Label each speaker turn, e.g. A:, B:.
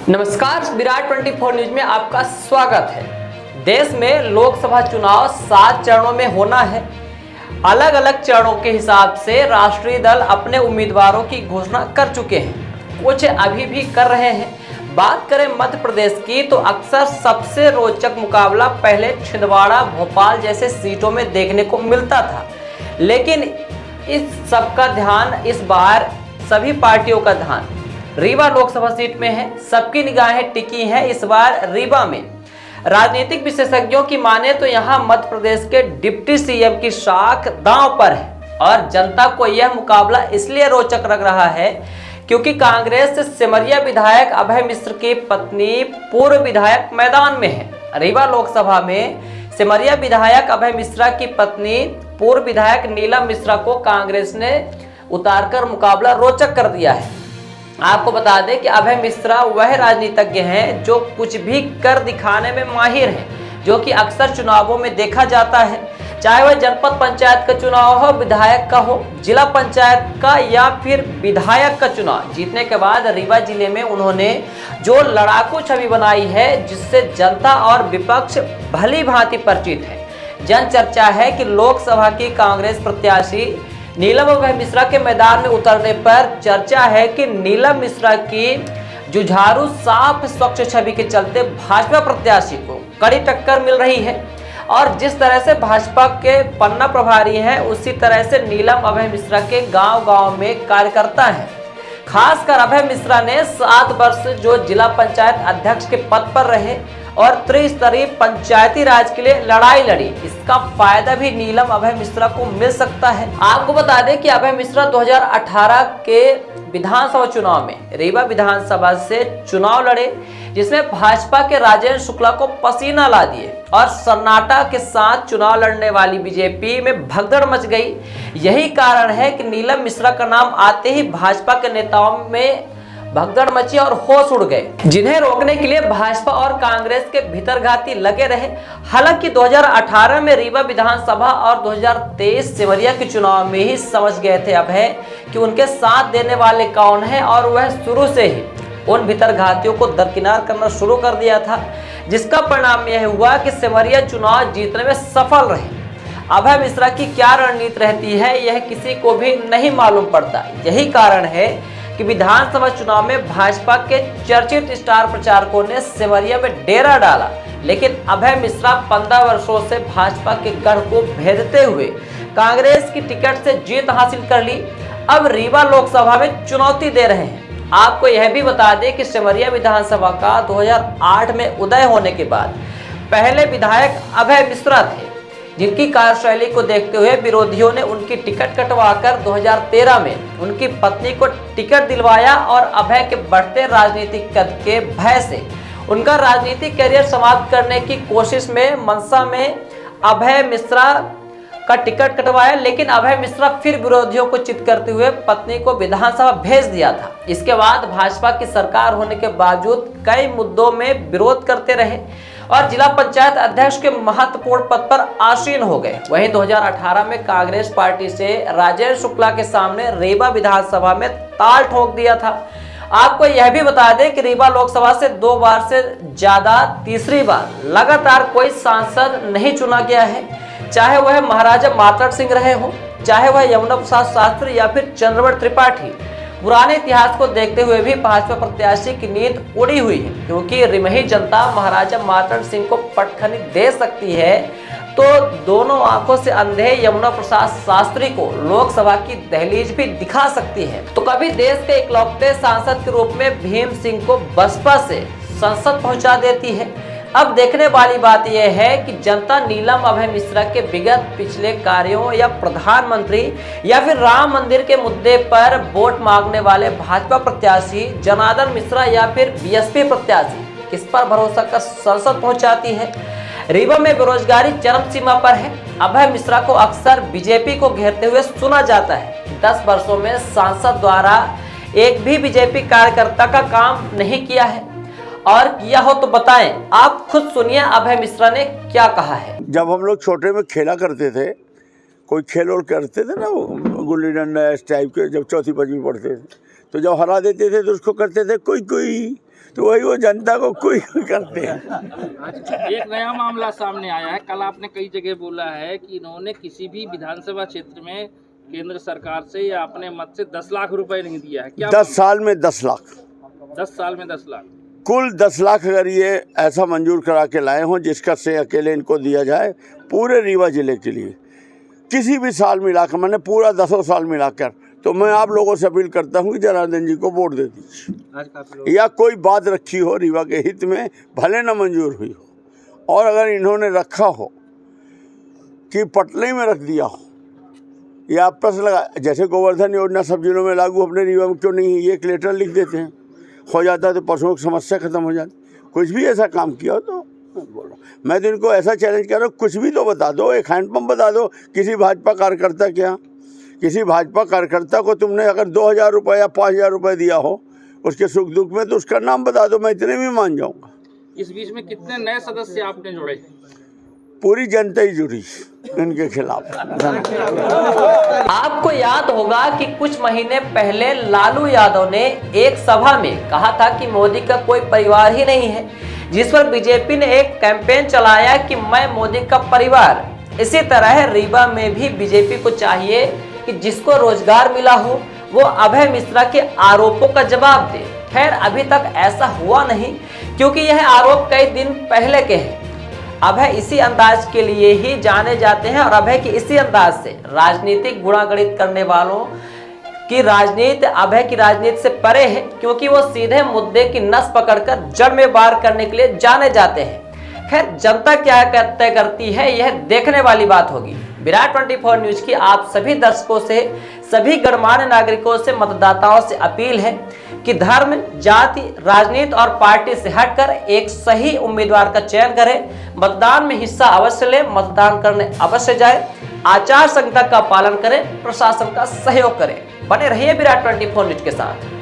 A: नमस्कार, विराट 24 न्यूज में आपका स्वागत है। देश में लोकसभा चुनाव 7 चरणों में होना है। अलग अलग चरणों के हिसाब से राष्ट्रीय दल अपने उम्मीदवारों की घोषणा कर चुके हैं, कुछ अभी भी कर रहे हैं। बात करें मध्य प्रदेश की तो अक्सर सबसे रोचक मुकाबला पहले छिंदवाड़ा, भोपाल जैसे सीटों में देखने को मिलता था, लेकिन इस सबका ध्यान इस बार सभी पार्टियों का ध्यान रीवा लोकसभा सीट में है। सबकी निगाहें टिकी हैं इस बार रीवा में। राजनीतिक विशेषज्ञों की माने तो यहां मध्य प्रदेश के डिप्टी सीएम की साख दांव पर है और जनता को यह मुकाबला इसलिए रोचक लग रहा है क्योंकि कांग्रेस से सिमरिया विधायक अभय मिश्र की पत्नी पूर्व विधायक मैदान में है। रीवा लोकसभा में सिमरिया विधायक अभय मिश्रा की पत्नी पूर्व विधायक नीलम मिश्रा को कांग्रेस ने उतारकर मुकाबला रोचक कर दिया है। आपको बता दें कि अभय मिश्रा वह राजनीतिज्ञ हैं जो कुछ भी कर दिखाने में माहिर हैं, जो कि अक्सर चुनावों में देखा जाता है, चाहे वह जनपद पंचायत का चुनाव हो, विधायक का हो, जिला पंचायत का या फिर विधायक का चुनाव। जीतने के बाद रीवा जिले में उन्होंने जो लड़ाकू छवि बनाई है, जिससे जनता और विपक्ष भली भांति परिचित है। जन चर्चा है कि लोकसभा की कांग्रेस प्रत्याशी नीलम अभय मिश्रा के मैदान में उतरने पर चर्चा है कि नीलम मिश्रा की जुझारू साफ स्वच्छ छवि के चलते भाजपा प्रत्याशी को कड़ी टक्कर मिल रही है और जिस तरह से भाजपा के पन्ना प्रभारी हैं, उसी तरह से नीलम अभय मिश्रा के गांव-गांव में कार्यकर्ता हैं। खासकर अभय मिश्रा ने 7 वर्ष जो जिला पंचायत अध्यक्ष के पद पर रहे और त्रिस्तरीय पंचायती राज के लिए लड़ाई लड़ी, इसका फायदा भी नीलम अभय मिश्रा को मिल सकता है। आपको बता दें कि अभय मिश्रा 2018 के विधानसभा चुनाव में रीवा विधानसभा से चुनाव लड़े, जिसमें भाजपा के राजेंद्र शुक्ला को पसीना ला दिए और सन्नाटा के साथ चुनाव लड़ने वाली बीजेपी में भगदड़ मच गई। यही कारण है कि नीलम मिश्रा का नाम आते ही भाजपा के नेताओं में भगदड़ मची और होश उड़ गए, जिन्हें रोकने के लिए भाजपा और कांग्रेस के भीतरघाती लगे रहे। हालांकि 2018 में रीवा विधानसभा और 2023 सिमरिया के चुनाव में ही समझ गए थे अभय कि उनके साथ देने वाले कौन है और वह शुरू से ही उन भीतरघातियों को दरकिनार करना शुरू कर दिया था, जिसका परिणाम यह हुआ कि सिमरिया चुनाव जीतने में सफल रहे। अभय मिश्रा की क्या रणनीति रहती है, यह किसी को भी नहीं मालूम पड़ता। यही कारण है कि विधानसभा चुनाव में भाजपा के चर्चित स्टार प्रचारकों ने सिमरिया में डेरा डाला, लेकिन अभय मिश्रा 15 वर्षों से भाजपा के गढ़ को भेदते हुए कांग्रेस की टिकट से जीत हासिल कर ली। अब रीवा लोकसभा में चुनौती दे रहे हैं। आपको यह भी बता दें कि सिमरिया विधानसभा का 2008 में उदय होने के बाद पहले विधायक अभय मिश्रा थे, जिनकी कार्यशैली को देखते हुए विरोधियों ने उनकी टिकट कटवाकर 2013 में उनकी पत्नी को टिकट दिलवाया और अभय के बढ़ते राजनीतिक कद के भय से उनका राजनीतिक करियर समाप्त करने की कोशिश में मनसा में अभय मिश्रा का टिकट कटवाया, लेकिन अभय मिश्रा फिर विरोधियों को चित करते हुए पत्नी को विधानसभा भेज दिया था। इसके बाद भाजपा की सरकार होने के बावजूद कई मुद्दों में विरोध करते रहे और जिला पंचायत अध्यक्ष के महत्वपूर्ण पद पर आसीन हो गए। वहीं 2018 में कांग्रेस पार्टी से राजेंद्र शुक्ला के सामने रीवा विधानसभा में ताल ठोक दिया था। आपको यह भी बता दें कि रीवा लोकसभा से 2 बार से ज्यादा तीसरी बार लगातार कोई सांसद नहीं चुना गया है, चाहे वह महाराजा मातड़ सिंह रहे हो, चाहे वह यमुना प्रसाद शास्त्री या फिर चंद्रवट त्रिपाठी। पुराने इतिहास को देखते हुए भी भाजपा प्रत्याशी की नींद उड़ी हुई है, क्योंकि रिमही जनता महाराजा मातड़ सिंह को पटखनी दे सकती है तो दोनों आंखों से अंधे यमुना प्रसाद शास्त्री को लोकसभा की दहलीज भी दिखा सकती है। तो कभी देश के इकलौते सांसद के रूप में भीम सिंह को बसपा से संसद पहुंचा देती है। अब देखने वाली बात यह है कि जनता नीलम अभय मिश्रा के विगत पिछले कार्यों या प्रधानमंत्री या फिर राम मंदिर के मुद्दे पर वोट मांगने वाले भाजपा प्रत्याशी जनार्दन मिश्रा या फिर बीएसपी प्रत्याशी किस पर भरोसा कर संसद पहुंचाती है। रीवा में बेरोजगारी चरम सीमा पर है। अभय मिश्रा को अक्सर बीजेपी को घेरते हुए सुना जाता है। 10 वर्षों में सांसद द्वारा एक भी बीजेपी कार्यकर्ता का काम नहीं किया है, और किया हो तो बताएं। आप खुद सुनिए अभय मिश्रा ने क्या कहा है।
B: जब हम लोग छोटे में खेला करते थे, कोई खेल और करते थे ना, वो गुल्ली डंडा इस टाइप के, जब 4वीं 5वीं पढ़ते थे, तो जब हरा देते थे तो उसको करते थे कोई कोई तो वही वो जनता को कोई करते हैं।
C: एक नया मामला सामने आया है। कल आपने कई जगह बोला है कि इन्होंने किसी भी विधानसभा क्षेत्र में केंद्र सरकार से या अपने मत से 10 लाख रुपए नहीं दिया है। क्या
B: 10 साल में 10 लाख,
C: 10 साल में 10 लाख,
B: कुल 10 लाख अगर ये ऐसा मंजूर करा के लाए हों जिसका श्रेय अकेले इनको दिया जाए पूरे रीवा जिले के लिए, किसी भी साल मिलाकर, मैंने पूरा 10 साल मिलाकर, तो मैं आप लोगों से अपील करता हूं कि जनार्दन जी को वोट दे दीजिए। या कोई बात रखी हो रीवा के हित में, भले न मंजूर हुई हो, और अगर इन्होंने रखा हो कि पटले में रख दिया हो या प्रश्न लगा, जैसे गोवर्धन योजना सब जिलों में लागू, अपने रीवा में क्यों नहीं है, ये एक लेटर लिख देते हैं, हो जाता है तो पशुओं की समस्या खत्म हो जाती। कुछ भी ऐसा काम किया हो तो बोलो, मैं तो इनको ऐसा चैलेंज कर रहा हूँ, कुछ भी तो बता दो, एक हैंडपम्प बता दो किसी भाजपा कार्यकर्ता के यहाँ। किसी भाजपा कार्यकर्ता को तुमने अगर 2000 रुपये या 5000 रुपये दिया हो उसके सुख दुख में, तो उसका नाम बता दो, मैं इतने भी मान जाऊँगा।
C: इस बीच में कितने नए सदस्य आपने जोड़े?
B: पूरी जनता ही जुड़ी इनके खिलाफ।
A: आपको याद होगा कि कुछ महीने पहले लालू यादव ने एक सभा में कहा था कि मोदी का कोई परिवार ही नहीं है, जिस पर बीजेपी ने एक कैंपेन चलाया कि मैं मोदी का परिवार। इसी तरह रीवा में भी बीजेपी को चाहिए कि जिसको रोजगार मिला हो वो अभय मिश्रा के आरोपों का जवाब दे। खैर अभी तक ऐसा हुआ नहीं, क्योंकि यह आरोप कई दिन पहले के हैं। अभय इसी अंदाज के लिए ही जाने जाते हैं और अभय की इसी अंदाज से राजनीतिक गुणागणित करने वालों की राजनीति अभय की राजनीति से परे है, क्योंकि वो सीधे मुद्दे की नस पकड़कर जड़ में वार करने के लिए जाने जाते हैं। खैर जनता क्या तय करती है यह देखने वाली बात होगी। विराट 24 न्यूज की आप सभी दर्शकों से, सभी गणमान्य नागरिकों से, मतदाताओं से अपील है कि धर्म, जाति, राजनीति और पार्टी से हटकर एक सही उम्मीदवार का चयन करें। मतदान में हिस्सा अवश्य लें, मतदान करने अवश्य जाएं, आचार संहिता का पालन करें, प्रशासन का सहयोग करें। बने रहिए विराट 24 न्यूज के साथ।